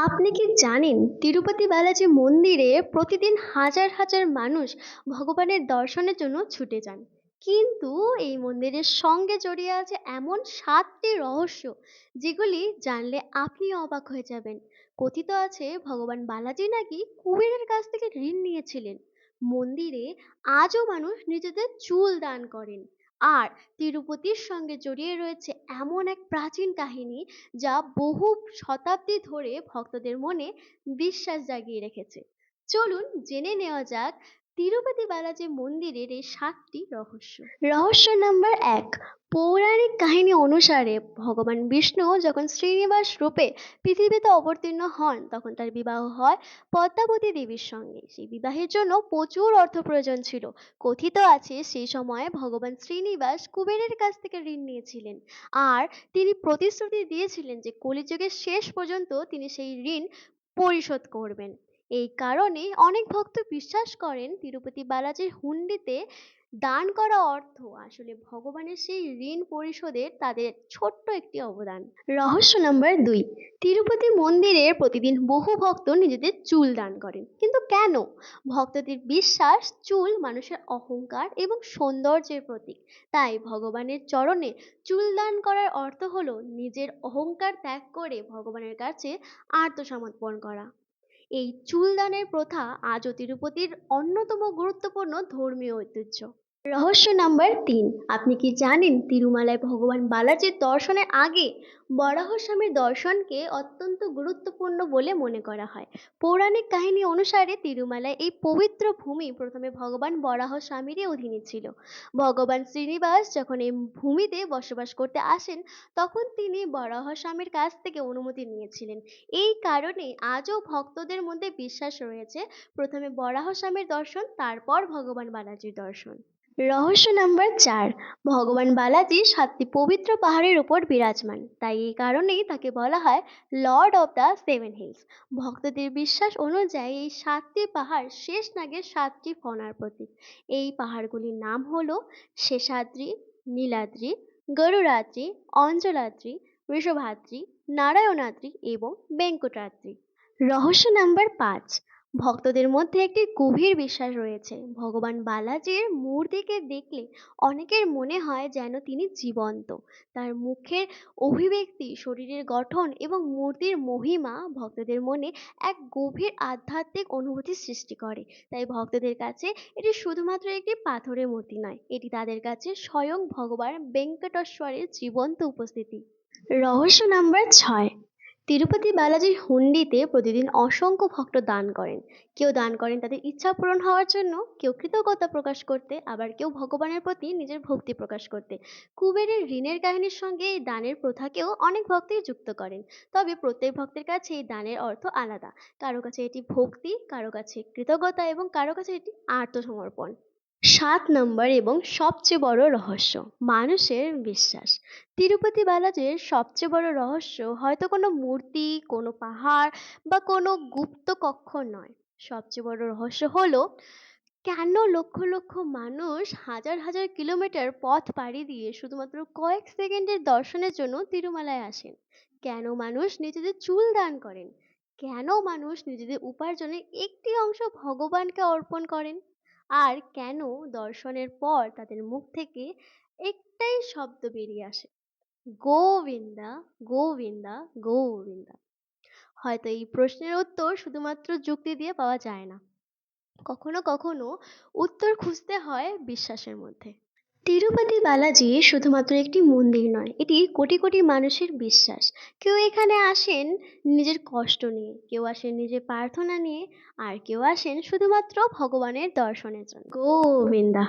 আপনি কি জানেন তিরুপতি বালাজি মন্দিরে প্রতিদিন হাজার হাজার মানুষ ভগবানের দর্শনের জন্য ছুটে যান? কিন্তু এই মন্দিরের সঙ্গে জড়িয়ে আছে এমন ৭টি রহস্য যেগুলি জানলে আপনি অবাক হয়ে যাবেন। কথিত আছে ভগবান বালাজি নাকি কুবেরের কাছ থেকে ঋণ নিয়েছিলেন। মন্দিরে আজও মানুষ নিজেদের চুল দান করেন। আর তিরুপতির সঙ্গে জড়িয়ে রয়েছে এমন এক প্রাচীন কাহিনী যা বহু শতাব্দী ধরে ভক্তদের মনে বিশ্বাস জাগিয়ে রেখেছে। চলুন জেনে নেওয়া যাক তিরুপতি বালাজি মন্দিরের এই ৭টি রহস্য। রহস্য নাম্বার ১। পৌরাণিক কাহিনী অনুসারে ভগবান বিষ্ণু যখন শ্রীনিবাস রূপে পৃথিবীতে অবতীর্ণ হন তখন তার বিবাহ হয় পদ্মাবতী দেবীর সঙ্গে। সেই বিবাহের জন্য প্রচুর অর্থ প্রয়োজন ছিল। কথিত আছে সেই সময় ভগবান শ্রীনিবাস কুবেরের কাছ থেকে ঋণ নিয়েছিলেন। আর তিনি প্রতিশ্রুতি দিয়েছিলেন যে কলিযুগের শেষ পর্যন্ত তিনি সেই ঋণ পরিশোধ করবেন। এই কারণে অনেক ভক্ত বিশ্বাস করেন তিরুপতি বালাজির হুন্ডিতে দান করা অর্থ আসলে ভগবানের সেই ঋণ পরিশোধের তাদের ছোট্ট একটি অবদান। রহস্য নাম্বার ২। তিরুপতি মন্দিরে প্রতিদিন বহু ভক্ত নিজেদের চুল দান করেন, কিন্তু কেন? ভক্তদের বিশ্বাস চুল মানুষের অহংকার এবং সৌন্দর্যের প্রতীক। তাই ভগবানের চরণে চুল দান করার অর্থ হলো নিজের অহংকার ত্যাগ করে ভগবানের কাছে আত্মসমর্পণ করা। এই চুলদানের প্রথা আজও তিরুপতির অন্যতম গুরুত্বপূর্ণ ধর্মীয় ঐতিহ্য। রহস্য নাম্বার ৩। আপনি কি জানেন তিরুমালায় ভগবান বালাজির দর্শনের আগে বরাহ স্বামীর দর্শনকে অত্যন্ত গুরুত্বপূর্ণ বলে মনে করা হয়? পৌরাণিক কাহিনী অনুসারে তিরুমালায় এই পবিত্র ভূমি প্রথমে ভগবান বরাহ স্বামীরই অধীনে ছিল। ভগবান শ্রীনিবাস যখন এই ভূমিতে বসবাস করতে আসেন তখন তিনি বরাহ স্বামীর কাছ থেকে অনুমতি নিয়েছিলেন। এই কারণে আজও ভক্তদের মধ্যে বিশ্বাস রয়েছে প্রথমে বরাহ স্বামীর দর্শন, তারপর ভগবান বালাজির দর্শন। রহস্য নাম্বার ৪। ভগবান বালাজি ৭টি পবিত্র পাহাড়ের উপর বিরাজমান, তাই এই কারণেই তাকে বলা হয় Lord of the seven hills. ভক্তদের বিশ্বাস অনুযায়ী এই ৭টি পাহাড় শেষ নাগের ৭টি ফনার প্রতীক। এই পাহাড়গুলির নাম হলো শেষাদ্রি, নীলাদ্রি, গরুড়াদ্রি, অঞ্জলাদ্রি, বৃষভাদ্রি, নারায়ণাদ্রি এবং বেঙ্কটাদ্রি। রহস্য নাম্বার ৫। ভক্তদের মধ্যে একটি গভীর বিশ্বাস রয়েছে ভগবান বালাজির মূর্তিকে দেখলে অনেকের মনে হয় যেন তিনি জীবন্ত। তার মুখের অভিব্যক্তি, শরীরের গঠন এবং মূর্তির মহিমা ভক্তদের মনে এক গভীর আধ্যাত্মিক অনুভূতি সৃষ্টি করে। তাই ভক্তদের কাছে এটি শুধুমাত্র একটি পাথরের মূর্তি নয়, এটি তাদের কাছে স্বয়ং ভগবান বেঙ্কটেশ্বরের জীবন্ত উপস্থিতি। রহস্য নাম্বার ৬। তিরুপতি বালাজির হুন্ডিতে প্রতিদিন অসংখ্য ভক্ত দান করেন। কেউ দান করেন তাদের ইচ্ছা পূরণ হওয়ার জন্য, কেউ কৃতজ্ঞতা প্রকাশ করতে, আবার কেউ ভগবানের প্রতি নিজের ভক্তি প্রকাশ করতে। কুবেরের ঋণের কাহিনীর সঙ্গে এই দানের প্রথাকেও অনেক ভক্তই যুক্ত করেন। তবে প্রত্যেক ভক্তের কাছে এই দানের অর্থ আলাদা। কারো কাছে এটি ভক্তি, কারো কাছে কৃতজ্ঞতা এবং কারো কাছে এটি আত্মসমর্পণ। ৭ নম্বর এবং সবচেয়ে বড় রহস্য, মানুষের বিশ্বাস। তিরুপতি বালাজির সবচেয়ে বড় রহস্য হয়তো কোনো মূর্তি, কোনো পাহাড় বা কোনো গুপ্ত কক্ষ নয়। সবচেয়ে বড় রহস্য হলো কেন লক্ষ লক্ষ মানুষ হাজার হাজার কিলোমিটার পথ পাড়ি দিয়ে শুধুমাত্র কয়েক সেকেন্ডের দর্শনের জন্য তিরুমালায় আসেন? কেন মানুষ নিজেদের চুল দান করেন? কেন মানুষ নিজেদের উপার্জনের একটি অংশ ভগবানকে অর্পণ করেন? আর কেন দর্শনের পর তাদের মুখ থেকে একটাই শব্দ বেরিয়ে আসে, গোবিন্দা, গোবিন্দা, গোবিন্দা? হয়তো এই প্রশ্নের উত্তর শুধুমাত্র যুক্তি দিয়ে পাওয়া যায় না, কখনো কখনো উত্তর খুঁজতে হয় বিশ্বাসের মধ্যে। তিরুপতি বালাজি শুধুমাত্র একটি মন্দির নয়, এটি কোটি কোটি মানুষের বিশ্বাস। কেউ এখানে আসেন নিজের কষ্ট নিয়ে, কেউ আসেন নিজের প্রার্থনা নিয়ে, আর কেউ আসেন শুধুমাত্র ভগবানের দর্শনের জন্য। গোবিন্দা।